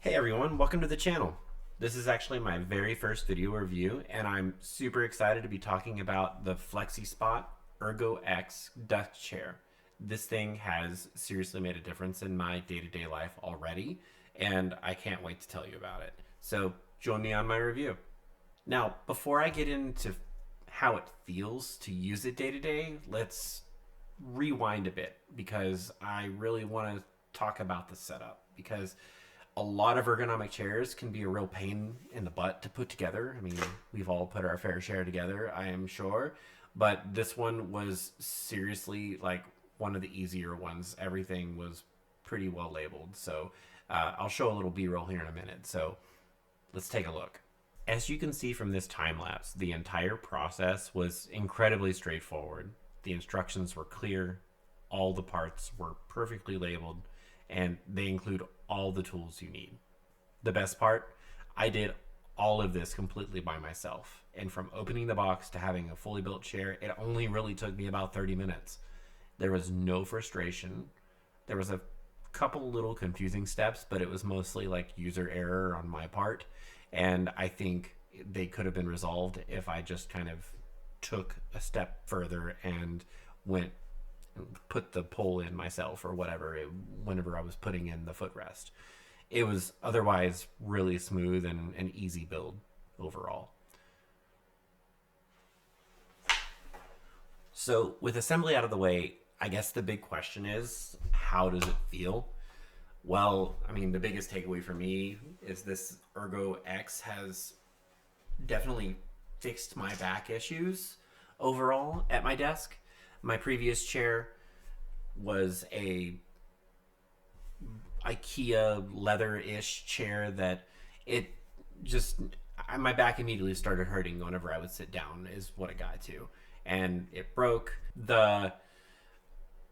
Hey everyone, welcome to the channel. This is actually my very first video review and I'm super excited to be talking about the Flexispot ErgoX Desk Chair. This thing has seriously made a difference in my day-to-day life already and I can't wait to tell you about it. So join me on my review. Now, before I get into how it feels to use it day to day, let's rewind a bit because I really want to talk about the setup because a lot of ergonomic chairs can be a real pain in the butt to put together. I mean, we've all put our fair share together, I am sure, but this one was seriously like one of the easier ones. Everything was pretty well labeled. So I'll show a little B-roll here in a minute. So let's take a look. As you can see from this time lapse, the entire process was incredibly straightforward. The instructions were clear, all the parts were perfectly labeled, and they include all the tools you need. The best part, I did all of this completely by myself. And from opening the box to having a fully built chair, it only really took me about 30 minutes. There was no frustration. There was a couple little confusing steps, but it was mostly like user error on my part. And I think they could have been resolved if I just kind of took a step further and went put the pole in myself or whatever whenever I was putting in the footrest. It was otherwise really smooth and an easy build overall. So with assembly out of the way, I guess the big question is, how does it feel? Well, I mean, the biggest takeaway for me is this Ergo X has definitely fixed my back issues overall at my desk. My previous chair was a IKEA leather-ish chair that it just, my back immediately started hurting whenever I would sit down is what it got to. And it broke. The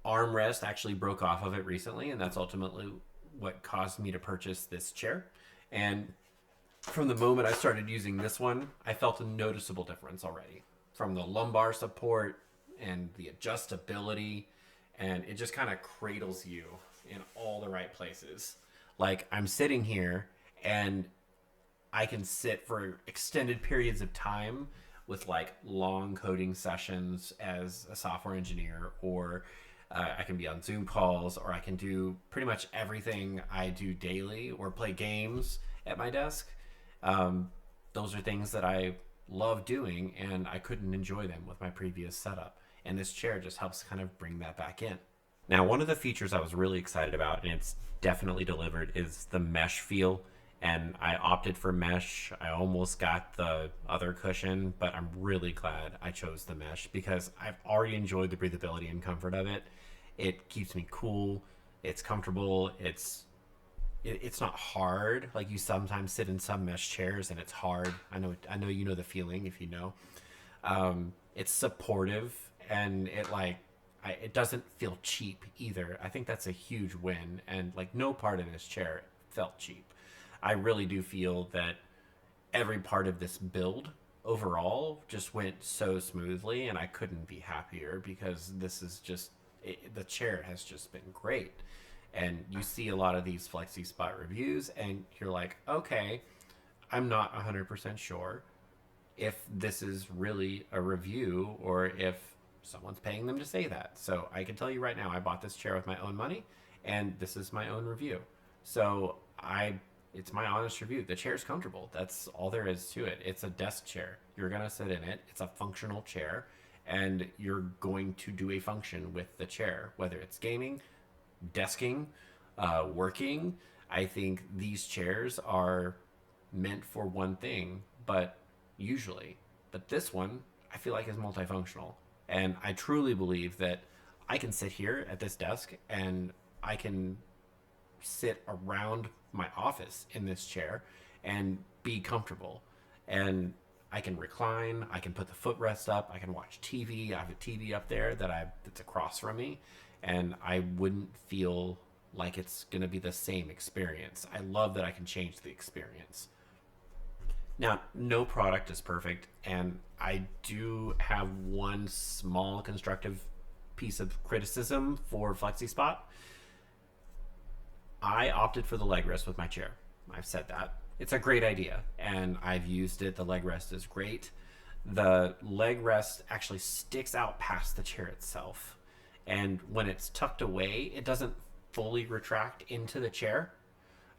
armrest actually broke off of it recently, and that's ultimately what caused me to purchase this chair. And from the moment I started using this one, I felt a noticeable difference already. From the lumbar support and the adjustability, and it just kind of cradles you in all the right places. Like, I'm sitting here and I can sit for extended periods of time with like long coding sessions as a software engineer, or I can be on Zoom calls, or I can do pretty much everything I do daily, or play games at my desk. Those are things that I love doing, and I couldn't enjoy them with my previous setup. And this chair just helps kind of bring that back in. Now, one of the features I was really excited about, and it's definitely delivered, is the mesh feel. And I opted for mesh. I almost got the other cushion, but I'm really glad I chose the mesh because I've already enjoyed the breathability and comfort of it. It keeps me cool. It's comfortable. It's not hard. Like, you sometimes sit in some mesh chairs and it's hard. I know you know the feeling if you know. It's supportive, and it doesn't feel cheap either. I think that's a huge win, and like no part of this chair felt cheap. I really do feel that every part of this build overall just went so smoothly, and I couldn't be happier because this is just the chair has just been great. And you see a lot of these Flexispot reviews and you're like, okay, I'm not 100% sure if this is really a review or if someone's paying them to say that. So I can tell you right now, I bought this chair with my own money, and this is my own review. So it's my honest review. The chair's comfortable. That's all there is to it. It's a desk chair. You're gonna sit in it. It's a functional chair, and you're going to do a function with the chair, whether it's gaming, desking, working. I think these chairs are meant for one thing, but this one I feel like is multifunctional. And I truly believe that I can sit here at this desk and I can sit around my office in this chair and be comfortable. And I can recline, I can put the footrest up, I can watch TV. I have a TV up there that's across from me, and I wouldn't feel like it's going to be the same experience. I love that I can change the experience. Now, no product is perfect, and I do have one small constructive piece of criticism for Flexispot. I opted for the leg rest with my chair. I've said that. It's a great idea, and I've used it. The leg rest is great. The leg rest actually sticks out past the chair itself. And when it's tucked away, it doesn't fully retract into the chair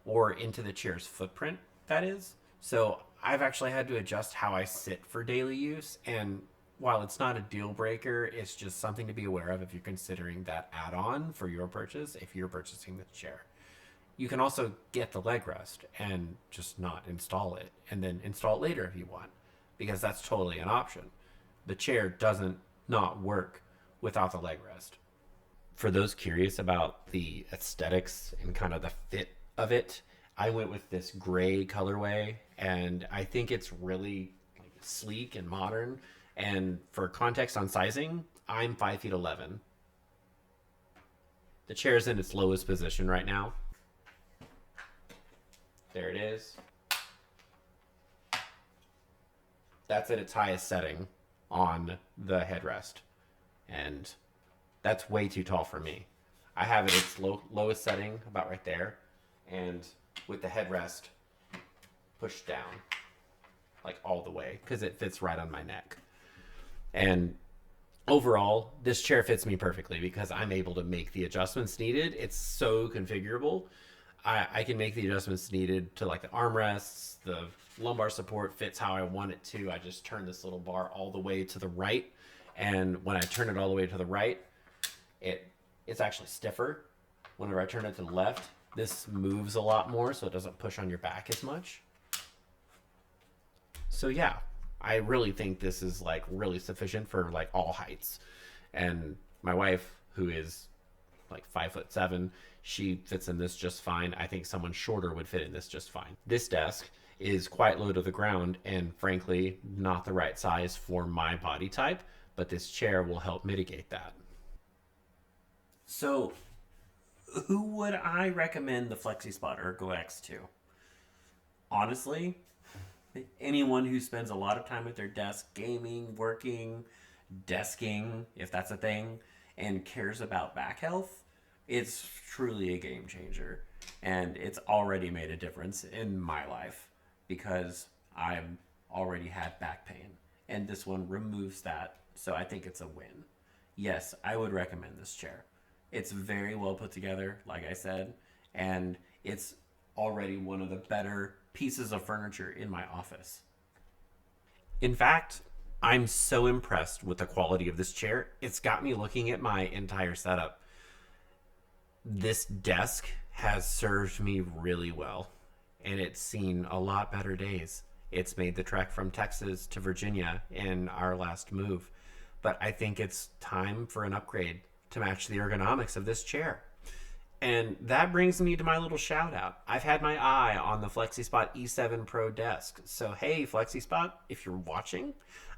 or into the chair's footprint, that is. So I've actually had to adjust how I sit for daily use. And while it's not a deal breaker, it's just something to be aware of if you're considering that add on for your purchase, if you're purchasing the chair. You can also get the leg rest and just not install it, and then install it later if you want, because that's totally an option. The chair doesn't not work without the leg rest. For those curious about the aesthetics and kind of the fit of it, I went with this gray colorway, and I think it's really like sleek and modern. And for context on sizing, I'm 5'11". The chair's in its lowest position right now. There it is. That's at its highest setting on the headrest. And that's way too tall for me. I have it at its lowest setting, about right there. And with the headrest pushed down, like all the way, because it fits right on my neck. And overall, this chair fits me perfectly because I'm able to make the adjustments needed. It's so configurable. I can make the adjustments needed to like the armrests, the lumbar support fits how I want it to. I just turn this little bar all the way to the right. And when I turn it all the way to the right, it's actually stiffer. Whenever I turn it to the left, this moves a lot more so it doesn't push on your back as much. So yeah, I really think this is like really sufficient for like all heights. And my wife, who is like 5'7", she fits in this just fine. I think someone shorter would fit in this just fine. This desk is quite low to the ground and frankly not the right size for my body type, but this chair will help mitigate that. So who would I recommend the Flexispot ErgoX to? Honestly, anyone who spends a lot of time at their desk gaming, working, desking, if that's a thing, and cares about back health. It's truly a game changer, and it's already made a difference in my life because I've already had back pain, and this one removes that, so I think it's a win. Yes, I would recommend this chair. It's very well put together, like I said, and it's already one of the better pieces of furniture in my office. In fact, I'm so impressed with the quality of this chair. It's got me looking at my entire setup. This desk has served me really well, and it's seen a lot better days. It's made the trek from Texas to Virginia in our last move, but I think it's time for an upgrade to match the ergonomics of this chair. And that brings me to my little shout out. I've had my eye on the Flexispot E7 Pro desk. So hey, Flexispot, if you're watching,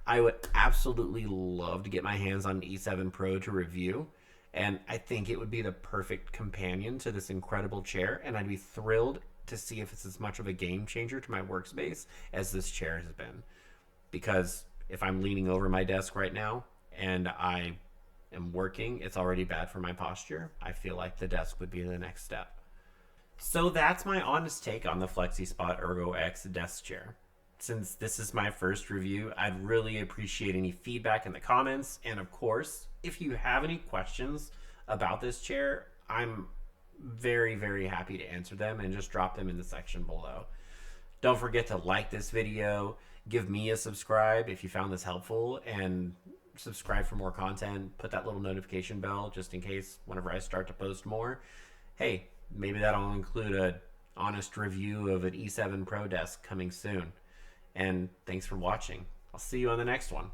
I would absolutely love to get my hands on an E7 Pro to review. And I think it would be the perfect companion to this incredible chair. And I'd be thrilled to see if it's as much of a game changer to my workspace as this chair has been. Because if I'm leaning over my desk right now and I am working, it's already bad for my posture. I feel like the desk would be the next step. So that's my honest take on the Flexispot ErgoX Desk Chair. Since this is my first review, I'd really appreciate any feedback in the comments. And of course, if you have any questions about this chair, I'm very, very happy to answer them, and just drop them in the section below. Don't forget to like this video, give me a subscribe if you found this helpful, and subscribe for more content. Put that little notification bell just in case whenever I start to post more. Hey, maybe that'll include a honest review of an E7 Pro desk coming soon. And thanks for watching. I'll see you on the next one.